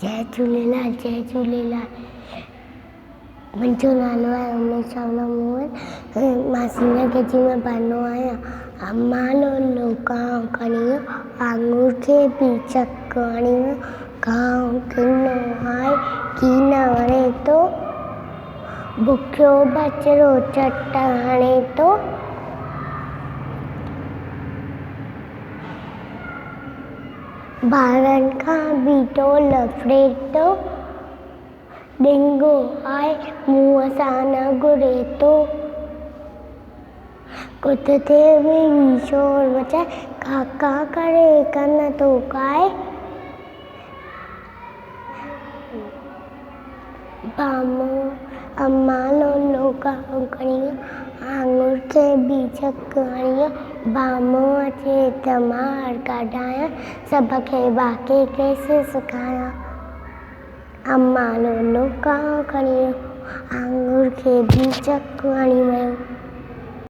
जय झूलेलाल जय झूलेलाल। मुंहिंजो नालो आहे उमेश चावला मोहन। मां सीनियर केजी में पढ़ंदो आहियां। अम्मा लोलो गांव खणियो आङूर खे बीचक हणियो गांव किनो आहे की न वणे थो बुखियो बचिरो चट हणे थो। ॿारनि खां बीठो लफड़े थो ॾिंगो आहे मुंहं सां न घुरे थो। कुत्ते में शोर मचाए का का करे कन थो खाए। अम्मा लोलो गांव खणियो आङूर खे बीचक हणियो बामो अचे त मार कढायां सभ खे बाक़ी कैसे सिखायां। अम्मा लोलो गांव खणियो आङूर खे बीचक हणी वियो।